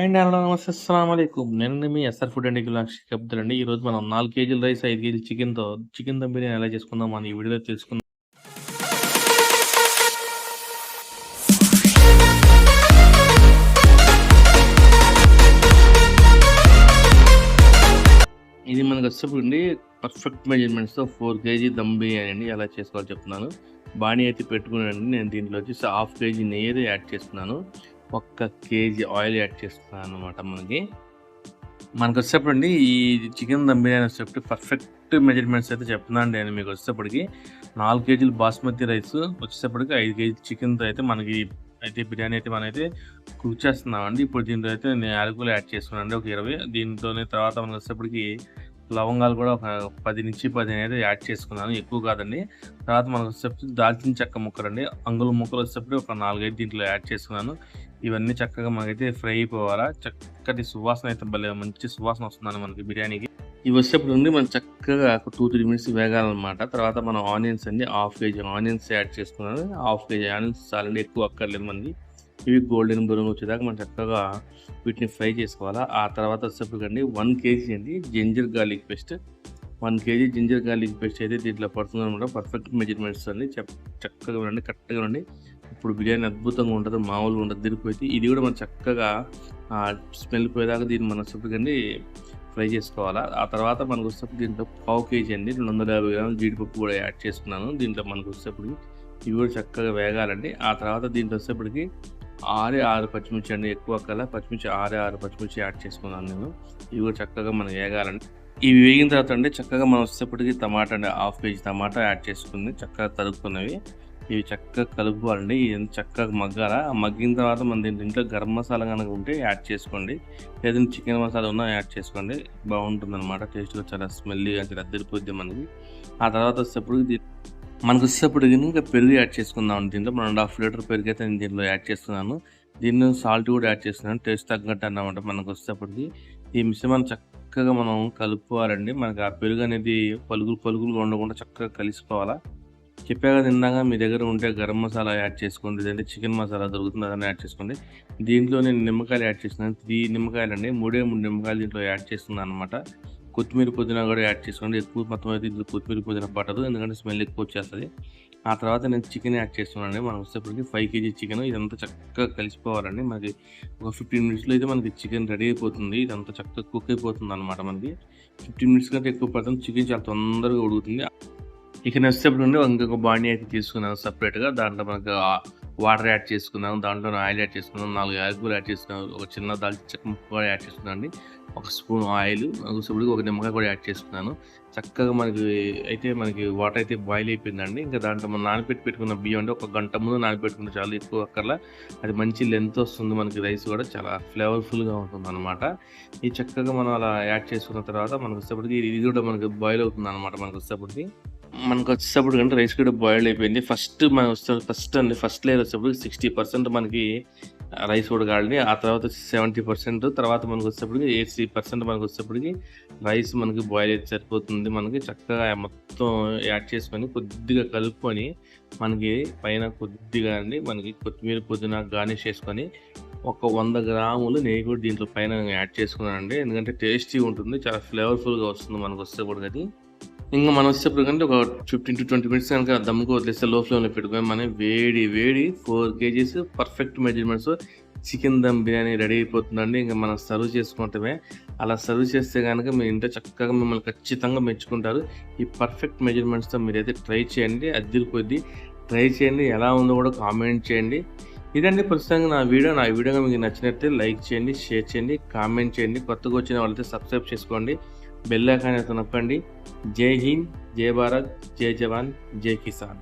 Hi అండి. Hello నమస్తే. అస్సలాముఅలైకుం. నేను మీ ఎస్ఆర్ ఫుడ్ అండ్ లక్షిక్ అబ్దుల్. ఈరోజు మనం 4 కేజీల రైస్, 5 కేజీల చికెన్ దమ్ బిర్యానీ ఎలా చేసుకుందాం మనం ఈ వీడియోలో తెలుసుకుందాం. ఇది మనకు వచ్చేటప్పటికి పర్ఫెక్ట్ మెజర్మెంట్స్‌తో 4 కేజీ దమ్ బిర్యానీ అండి ఎలా చేసుకోవాలో చెప్తున్నాను. బాణీ అయితే పెట్టుకున్నానండి. నేను దీంట్లో వచ్చేసి హాఫ్ కేజీ నెయ్యి అయితే యాడ్ చేసుకున్నాను. 1 కేజీ ఆయిల్ యాడ్ చేసుకున్నాను అనమాట. మనకు వచ్చేటప్పటికి ఈ చికెన్ దమ్ బిర్యానీ వచ్చేటప్పటికి పర్ఫెక్ట్ మెజర్మెంట్స్ అయితే చెప్తున్నాను నేను మీకు. వచ్చేటప్పటికి 4 కేజీలు బాస్మతి రైస్ వచ్చేటప్పటికి 5 కేజీ చికెన్తో అయితే మనకి అయితే బిర్యానీ అయితే మనమైతే కుక్ చేస్తున్నామండి. ఇప్పుడు దీంట్లో అయితే నేను యాలకులు యాడ్ చేసుకున్నాను ఒక 20. దీంతోనే తర్వాత మనకు వచ్చేటప్పటికి లవంగాలు కూడా ఒక 10 నుంచి 15 అయితే యాడ్ చేసుకున్నాను, ఎక్కువ కాదండి. తర్వాత మనకు వచ్చేటప్పటికి దాల్చిన చెక్క ముక్కలండి, అంగుళం ముక్కలు వచ్చేటప్పటికి ఒక 4 అయితే దీంట్లో యాడ్ చేసుకున్నాను. ఇవన్నీ చక్కగా మనకైతే ఫ్రై అయిపోవాలా. చక్కటి సువాసన అయితే మంచి సువాసన వస్తుందండి మనకి బిర్యానీకి. ఇవి వచ్చేటప్పుడు నుండి మనం చక్కగా ఒక 2-3 మినిట్స్ వేగాలన్నమాట. తర్వాత మనం ఆనియన్స్ అండి, హాఫ్ కేజీ ఆనియన్స్ యాడ్ చేసుకున్నాను. హాఫ్ కేజీ ఆనియన్స్ చాలండి, ఎక్కువ అక్కర్లేదు మనకి. ఇవి గోల్డెన్ బ్రౌన్ వచ్చేదాకా మనం చక్కగా వీటిని ఫ్రై చేసుకోవాలా. ఆ తర్వాత వచ్చేటప్పటికండి 1 కేజీ అండి ginger garlic paste. 1 KG ginger garlic paste అయితే దీంట్లో పడుతుంది అనమాట. పర్ఫెక్ట్ మెజర్మెంట్స్ అండి. చక్కగా ఉండండి, కరెక్ట్గా ఉండండి. ఇప్పుడు బిర్యానీ అద్భుతంగా ఉంటుంది, మామూలుగా ఉంటుంది, దిరిపోయి. ఇది కూడా మనం చక్కగా స్మెల్ పోయేదాకా దీన్ని మనం వచ్చేప్పటికండి ఫ్రై చేసుకోవాలా. ఆ తర్వాత మనకు వచ్చేటప్పుడు దీంట్లో 1/2 కేజీ అండి 250 గ్రాములు జీడిపప్పు కూడా యాడ్ చేసుకున్నాను. దీంట్లో మనకు వచ్చేటప్పటికి ఇవి కూడా చక్కగా వేగాలండి. ఆ తర్వాత దీంట్లో వచ్చేటప్పటికి 6 పచ్చిమిర్చి అండి, ఎక్కువ కల పచ్చిమిర్చి 6 పచ్చిమిర్చి యాడ్ చేసుకున్నాను నేను. ఇవి కూడా చక్కగా మనం వేగాలండి. ఇవి వేగిన తర్వాత అండి చక్కగా మనం వచ్చేటప్పటికి టమాటా అండి, హాఫ్ కేజీ టమాటా యాడ్ చేసుకుంది, చక్కగా తరుక్కున్నవి. ఇవి చక్కగా కలుపుకోవాలండి. ఇది చక్కగా మగ్గాల. మగ్గిన తర్వాత మన దీంట్లో గరం మసాలా కనుక ఉంటే యాడ్ చేసుకోండి, లేదంటే చికెన్ మసాలా ఉన్నా యాడ్ చేసుకోండి. బాగుంటుంది అనమాట, టేస్ట్గా చాలా స్మెల్లీగా చాలా అద్దరిపోద్ది మనకి. ఆ తర్వాత వచ్చేటప్పటికి మనకు వచ్చేటప్పటికి ఇంకా పెరుగు యాడ్ చేసుకుందాం. దీంట్లో 1.5 లీటర్ పెరుగు అయితే నేను దీంట్లో యాడ్ చేస్తున్నాను. దీన్ని సాల్ట్ కూడా యాడ్ చేస్తున్నాను, టేస్ట్ తగ్గట్టు అన్నమాట. మనకు వచ్చేటప్పటికి ఈ మిశ్రమాన్ని చక్కగా మనం కలుపుకోవాలండి. మనకి ఆ పెరుగు అనేది పలుకులుగా ఉండకుండా చక్కగా కలిసిపోవాలా. చెప్పా కదా ఇందాక, మీ దగ్గర ఉంటే గరం మసాలా యాడ్ చేసుకోండి, లేదంటే చికెన్ మసాలా దొరుకుతుంది, అదని యాడ్ చేసుకోండి. దీంట్లో నేను నిమ్మకాయలు యాడ్ చేస్తున్నాను, 3 నిమ్మకాయలు అండి, 3 నిమ్మకాయలు దీంట్లో యాడ్ చేస్తున్నాను అనమాట. కొత్తిమీర పుదీనా కూడా యాడ్ చేసుకోండి. ఎక్కువ మొత్తం అయితే ఇందులో కొత్తిమీర పుదీనా పట్టదు, ఎందుకంటే స్మెల్ ఎక్కువ వచ్చేస్తుంది. ఆ తర్వాత నేను చికెన్ యాడ్ చేస్తున్నానండి. మనం వచ్చేప్పటికి 5 కేజీ చికెన్. ఇదంతా చక్కగా కలిసిపోవాలండి. మనకి ఒక 15 మినిట్స్లో అయితే మనకి చికెన్ రెడీ అయిపోతుంది. ఇదంతా చక్కగా కుక్ అయిపోతుంది అనమాట. మనకి 15 మినిట్స్ కంటే ఎక్కువ పడుతుంది. చికెన్ చాలా తొందరగా ఉడుకుతుంది. ఇక నెక్స్ట్ స్టెప్ నుండి ఇంకొక బాండీ అయితే తీసుకున్నాను సపరేట్గా. దాంట్లో మనకు వాటర్ యాడ్ చేసుకున్నాను, దాంట్లో ఆయిల్ యాడ్ చేసుకున్నాను, 4 యాలకులు యాడ్ చేసుకున్నాను, ఒక చిన్న దాల్చిన చెక్క ముక్క కూడా యాడ్ చేసుకున్నాను అండి, 1 స్పూన్ ఆయిల్, ఒక నిమ్మకాయ కూడా యాడ్ చేసుకున్నాను. చక్కగా మనకి వాటర్ అయితే బాయిల్ అయిపోయిందండి. ఇంకా దాంట్లో మనం పెట్టుకున్న బియ్యం అంటే 1 గంట ముందు నానబెట్టుకున్న చాలా, ఎక్కువ అక్కర్లా. అది మంచి లెంత్ వస్తుంది మనకి, రైస్ కూడా చాలా ఫ్లేవర్ఫుల్గా ఉంటుంది అనమాట. ఇది చక్కగా మనం అలా యాడ్ చేసుకున్న తర్వాత మనకు వచ్చేప్పటికి ఇది కూడా మనకి బాయిల్ అవుతుంది అనమాట. మనకు వచ్చేటప్పుడు కంటే రైస్ కూడా బాయిల్ అయిపోయింది. ఫస్ట్ లేయర్ వచ్చేటప్పుడు 60% మనకి రైస్ ఉడకాలి. ఆ తర్వాత 70%, తర్వాత మనకు వచ్చేటప్పటికి 80% మనకు వచ్చేటప్పటికి రైస్ మనకి బాయిల్ అయితే సరిపోతుంది. మనకి చక్కగా మొత్తం యాడ్ చేసుకొని కొద్దిగా కలుపుకొని మనకి పైన కొద్దిగా అండి మనకి కొత్తిమీర పుదీనా గార్నిష్ చేసుకొని ఒక 100 గ్రాములు నెయ్యి కూడా దీంట్లో పైన యాడ్ చేసుకున్నానండి. ఎందుకంటే టేస్టీ ఉంటుంది, చాలా ఫ్లేవర్ఫుల్గా వస్తుంది మనకు వచ్చేటప్పటికి అది. ఇంకా మనం వచ్చేటప్పుడు కంటే ఒక 15 to 20 మినిట్స్ కనుక దమ్ముకు వదిలేస్తే లో ఫ్లేమ్లో పెట్టుకొని మనం వేడి 4 KGs perfect measurements chicken dum biryani ready అయిపోతుందండి. ఇంకా మనం సర్వ్ చేసుకుంటామే. అలా సర్వ్ చేస్తే కనుక మీ ఇంట్లో చక్కగా మిమ్మల్ని ఖచ్చితంగా మెచ్చుకుంటారు. ఈ పర్ఫెక్ట్ మెజర్మెంట్స్తో మీరైతే ట్రై చేయండి, అద్దరిపోద్ది. ట్రై చేయండి, ఎలా ఉందో కూడా కామెంట్ చేయండి. ఇదండి ప్రస్తుతంగా నా వీడియో మీకు నచ్చినట్లయితే లైక్ చేయండి, షేర్ చేయండి, కామెంట్ చేయండి. కొత్తగా వచ్చిన వాళ్ళైతే సబ్స్క్రైబ్ చేసుకోండి, బెల్ ఐకాన్ అయితే నొక్కండి. జై హింద్, జై భారత్, జై జవాన్, జై కిసాన్.